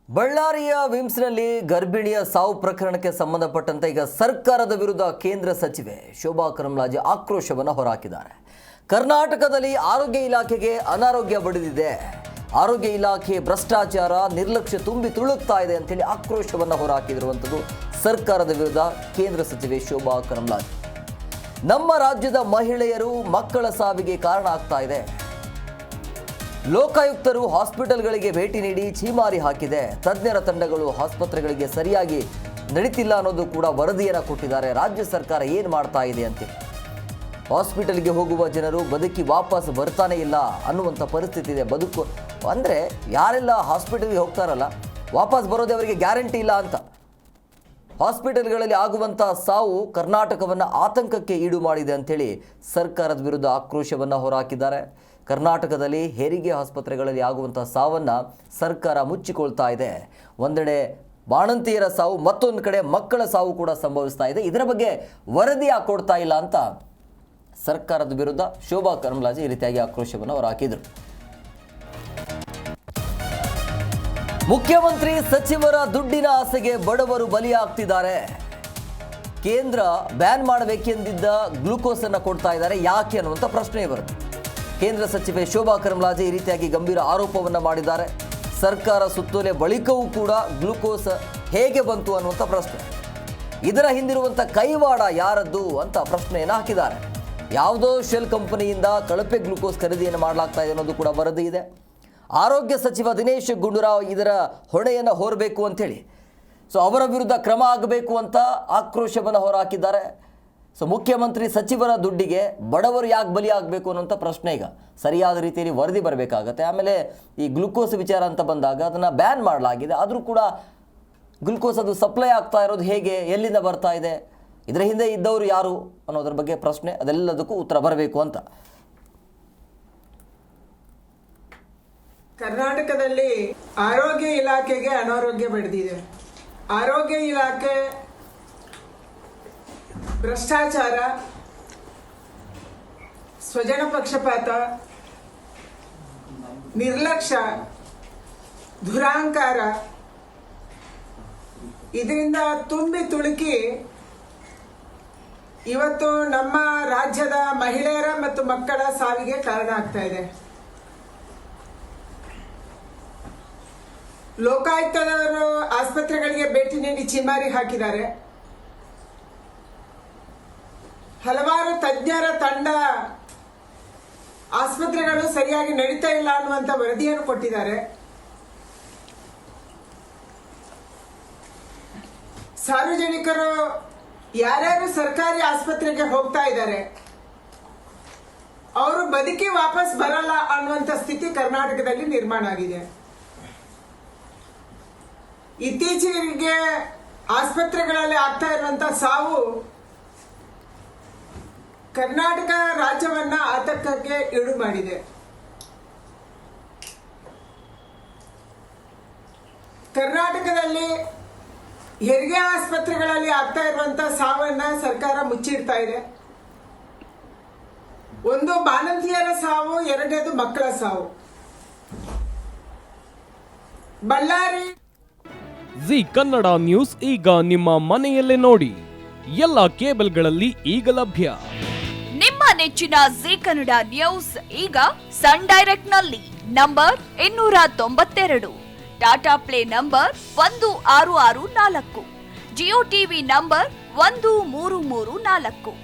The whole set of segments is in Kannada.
ಬಳ್ಳಾರಿಯ ವಿಮ್ಸ್ನಲ್ಲಿ ಗರ್ಭಿಣಿಯ ಸಾವು ಪ್ರಕರಣಕ್ಕೆ ಸಂಬಂಧಪಟ್ಟಂತೆ ಈಗ ಸರ್ಕಾರದ ವಿರುದ್ಧ ಕೇಂದ್ರ ಸಚಿವೆ ಶೋಭಾ ಕರಂದ್ಲಾಜೆ ಆಕ್ರೋಶವನ್ನು ಹೊರಹಾಕಿದ್ದಾರೆ. ಕರ್ನಾಟಕದಲ್ಲಿ ಆರೋಗ್ಯ ಇಲಾಖೆಗೆ ಅನಾರೋಗ್ಯ ಬಡಿದಿದೆ, ಆರೋಗ್ಯ ಇಲಾಖೆ ಭ್ರಷ್ಟಾಚಾರ ನಿರ್ಲಕ್ಷ್ಯ ತುಂಬಿ ತುಳುಕ್ತಾ ಇದೆ ಅಂತೇಳಿ ಆಕ್ರೋಶವನ್ನು ಹೊರಹಾಕಿರುವಂಥದ್ದು ಸರ್ಕಾರದ ವಿರುದ್ಧ ಕೇಂದ್ರ ಸಚಿವೆ ಶೋಭಾ ಕರಂದ್ಲಾಜೆ. ನಮ್ಮ ರಾಜ್ಯದ ಮಹಿಳೆಯರು ಮಕ್ಕಳ ಸಾವಿಗೆ ಕಾರಣ ಆಗ್ತಾ ಇದೆ. ಲೋಕಾಯುಕ್ತರು ಹಾಸ್ಪಿಟಲ್ಗಳಿಗೆ ಭೇಟಿ ನೀಡಿ ಛೀಮಾರಿ ಹಾಕಿದೆ. ತಜ್ಞರ ತಂಡಗಳು ಆಸ್ಪತ್ರೆಗಳಿಗೆ ಸರಿಯಾಗಿ ನಡೀತಿಲ್ಲ ಅನ್ನೋದು ಕೂಡ ವರದಿಯನ್ನು ಕೊಟ್ಟಿದ್ದಾರೆ. ರಾಜ್ಯ ಸರ್ಕಾರ ಏನು ಮಾಡ್ತಾ ಇದೆ ಅಂತ. ಹಾಸ್ಪಿಟಲ್ಗೆ ಹೋಗುವ ಜನರು ಬದುಕಿ ವಾಪಸ್ ಬರ್ತಾನೆ ಇಲ್ಲ ಅನ್ನುವಂಥ ಪರಿಸ್ಥಿತಿ ಇದೆ. ಬದುಕು ಅಂದರೆ ಯಾರೆಲ್ಲ ಹಾಸ್ಪಿಟಲ್ಗೆ ಹೋಗ್ತಾರಲ್ಲ ವಾಪಸ್ ಬರೋದೇ ಅವರಿಗೆ ಗ್ಯಾರಂಟಿ ಇಲ್ಲ ಅಂತ. ಹಾಸ್ಪಿಟಲ್ಗಳಲ್ಲಿ ಆಗುವಂಥ ಸಾವು ಕರ್ನಾಟಕವನ್ನು ಆತಂಕಕ್ಕೆ ಈಡು ಮಾಡಿದೆ ಅಂಥೇಳಿ ಸರ್ಕಾರದ ವಿರುದ್ಧ ಆಕ್ರೋಶವನ್ನು ಹೊರಹಾಕಿದ್ದಾರೆ. ಕರ್ನಾಟಕದಲ್ಲಿ ಹೆರಿಗೆ ಆಸ್ಪತ್ರೆಗಳಲ್ಲಿ ಆಗುವಂಥ ಸಾವನ್ನು ಸರ್ಕಾರ ಮುಚ್ಚಿಕೊಳ್ತಾ ಇದೆ. ಒಂದೆಡೆ ಬಾಣಂತಿಯರ ಸಾವು, ಮತ್ತೊಂದು ಕಡೆ ಮಕ್ಕಳ ಸಾವು ಕೂಡ ಸಂಭವಿಸ್ತಾ ಇದೆ. ಇದರ ಬಗ್ಗೆ ವರದಿ ಕೊಡ್ತಾ ಇಲ್ಲ ಅಂತ ಸರ್ಕಾರದ ವಿರುದ್ಧ ಶೋಭಾ ಕರಂದ್ಲಾಜೆ ಈ ರೀತಿಯಾಗಿ ಆಕ್ರೋಶವನ್ನು ಹೊರಹಾಕಿದರು. ಮುಖ್ಯಮಂತ್ರಿ ಸಚಿವರ ದುಡ್ಡಿನ ಆಸೆಗೆ ಬಡವರು ಬಲಿಯಾಗ್ತಿದ್ದಾರೆ. ಕೇಂದ್ರ ಬ್ಯಾನ್ ಮಾಡಬೇಕೆಂದಿದ್ದ ಗ್ಲೂಕೋಸ್ ಅನ್ನು ಕೊಡ್ತಾ ಇದ್ದಾರೆ, ಯಾಕೆ ಅನ್ನುವಂಥ ಪ್ರಶ್ನೆ ಬರುತ್ತೆ. ಕೇಂದ್ರ ಸಚಿವೆ ಶೋಭಾ ಕರಂದ್ಲಾಜೆ ಈ ರೀತಿಯಾಗಿ ಗಂಭೀರ ಆರೋಪವನ್ನು ಮಾಡಿದ್ದಾರೆ. ಸರ್ಕಾರ ಸುತ್ತೋಲೆ ಬಳಿಕವೂ ಕೂಡ ಗ್ಲೂಕೋಸ್ ಹೇಗೆ ಬಂತು ಅನ್ನುವಂಥ ಪ್ರಶ್ನೆ, ಇದರ ಹಿಂದಿರುವಂಥ ಕೈವಾಡ ಯಾರದ್ದು ಅಂತ ಪ್ರಶ್ನೆಯನ್ನು ಹಾಕಿದ್ದಾರೆ. ಯಾವುದೋ ಶೆಲ್ ಕಂಪನಿಯಿಂದ ಕಳಪೆ ಗ್ಲೂಕೋಸ್ ಖರೀದಿಯನ್ನು ಮಾಡಲಾಗ್ತಾ ಇದೆ ಅನ್ನೋದು ಕೂಡ ವರದಿ ಇದೆ. ಆರೋಗ್ಯ ಸಚಿವ ದಿನೇಶ್ ಗುಂಡೂರಾವ್ ಇದರ ಹೊಣೆಯನ್ನು ಹೊರಬೇಕು ಅಂಥೇಳಿ ಅವರ ವಿರುದ್ಧ ಕ್ರಮ ಆಗಬೇಕು ಅಂತ ಆಕ್ರೋಶವನ್ನು ಹೊರಹಾಕಿದ್ದಾರೆ. ಮುಖ್ಯಮಂತ್ರಿ ಸಚಿವರ ದುಡ್ಡಿಗೆ ಬಡವರು ಯಾಕೆ ಬಲಿಯಾಗಬೇಕು ಅನ್ನೋಂಥ ಪ್ರಶ್ನೆ ಈಗ ಸರಿಯಾದ ರೀತಿಯಲ್ಲಿ ವರದಿ ಬರಬೇಕಾಗತ್ತೆ. ಆಮೇಲೆ ಈ ಗ್ಲೂಕೋಸ್ ವಿಚಾರ ಅಂತ ಬಂದಾಗ ಅದನ್ನು ಬ್ಯಾನ್ ಮಾಡಲಾಗಿದೆ, ಆದರೂ ಕೂಡ ಗ್ಲೂಕೋಸ್ ಅದು ಸಪ್ಲೈ ಆಗ್ತಾ ಇರೋದು ಹೇಗೆ, ಎಲ್ಲಿಂದ ಬರ್ತಾ ಇದೆ, ಇದರ ಹಿಂದೆ ಇದ್ದವರು ಯಾರು ಅನ್ನೋದ್ರ ಬಗ್ಗೆ ಪ್ರಶ್ನೆ, ಅದೆಲ್ಲದಕ್ಕೂ ಉತ್ತರ ಬರಬೇಕು ಅಂತ. ಕರ್ನಾಟಕದಲ್ಲಿ ಆರೋಗ್ಯ ಇಲಾಖೆಗೆ ಅನಾರೋಗ್ಯ ಬಡಿದಿದೆ. ಆರೋಗ್ಯ ಇಲಾಖೆ ಭ್ರಷ್ಟಾಚಾರ, ಸ್ವಜನ ಪಕ್ಷಪಾತ, ನಿರ್ಲಕ್ಷ್ಯ, ದುರಾಂಕಾರ ಇದರಿಂದ ತುಂಬಿ ತುಳುಕಿ ಇವತ್ತು ನಮ್ಮ ರಾಜ್ಯದ ಮಹಿಳೆಯರ ಮತ್ತು ಮಕ್ಕಳ ಸಾವಿಗೆ ಕಾರಣ ಆಗ್ತಾ ಇದೆ. ಲೋಕಾಯುಕ್ತದವರು ಆಸ್ಪತ್ರೆಗಳಿಗೆ ಭೇಟಿ ನೀಡಿ ಛೀಮಾರಿ ಹಾಕಿದ್ದಾರೆ. ಹಲವಾರು ತಜ್ಞರ ತಂಡ ಆಸ್ಪತ್ರೆಗಳು ಸರಿಯಾಗಿ ನಡೀತಾ ಇಲ್ಲ ಅನ್ನುವಂಥ ವರದಿಯನ್ನು ಕೊಟ್ಟಿದ್ದಾರೆ. ಸಾರ್ವಜನಿಕರು ಯಾರ್ಯಾರು ಸರ್ಕಾರಿ ಆಸ್ಪತ್ರೆಗೆ ಹೋಗ್ತಾ ಇದ್ದಾರೆ ಅವರು ಬದುಕಿ ವಾಪಸ್ ಬರಲ್ಲ ಅನ್ನುವಂಥ ಸ್ಥಿತಿ ಕರ್ನಾಟಕದಲ್ಲಿ ನಿರ್ಮಾಣ ಆಗಿದೆ. ಇತ್ತೀಚೆಗೆ ಆಸ್ಪತ್ರೆಗಳಲ್ಲಿ ಆಗ್ತಾ ಇರುವಂತಹ ಸಾವು ಕರ್ನಾಟಕ ರಾಜ್ಯವನ್ನ ಆತಂಕಕ್ಕೆ ಈಡು ಮಾಡಿದೆ. ಕರ್ನಾಟಕದಲ್ಲಿ ಹೆರಿಗೆ ಆಸ್ಪತ್ರೆಗಳಲ್ಲಿ ಆಗ್ತಾ ಇರುವಂತಹ ಸಾವನ್ನ ಸರ್ಕಾರ ಮುಚ್ಚಿಡ್ತಾ ಇದೆ. ಒಂದು ಬಾಣಂತಿಯರ ಸಾವು, ಎರಡನೇದು ಮಕ್ಕಳ ಸಾವು. ಬಳ್ಳಾರಿ ಜಿ ಕನ್ನಡ ನ್ಯೂಸ್ ಈಗ ನಿಮ್ಮ ಮನೆಯಲ್ಲೇ ನೋಡಿ. ಎಲ್ಲ ಕೇಬಲ್ಗಳಲ್ಲಿ ಈಗ ಲಭ್ಯ. ನಿಮ್ಮ ನೆಚ್ಚಿನ ಜಿ ಕನ್ನಡ ನ್ಯೂಸ್ ಈಗ ಸನ್ ಡೈರೆಕ್ಟ್ ನಲ್ಲಿ number 292, Tata play number 1664, Jio TV number 1334,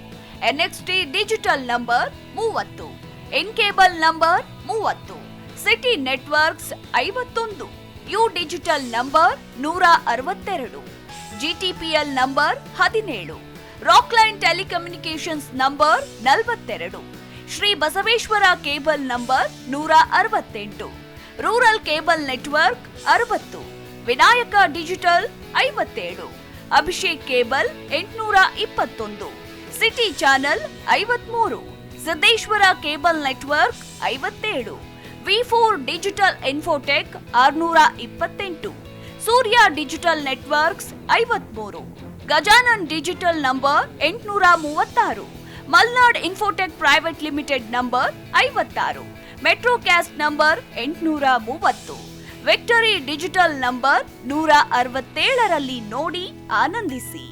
NXT digital number 30, in cable number 30, city networks 51, U digital number 162, GTPL number 17, Rockline telecommunications number 42, Shri Basaveshwara cable number 168, rural cable network 60, Vinayaka digital 57, Abhishek cable 821, city channel 53, Siddeshwara cable network 57, ವಿ4 digital infotech 628, Surya digital networks 53, Gajanan digital number 836, Malnad infotech private limited number 56, metro cast number 830, victory digital number 167ರಲ್ಲಿ ನೋಡಿ ಆನಂದಿಸಿ.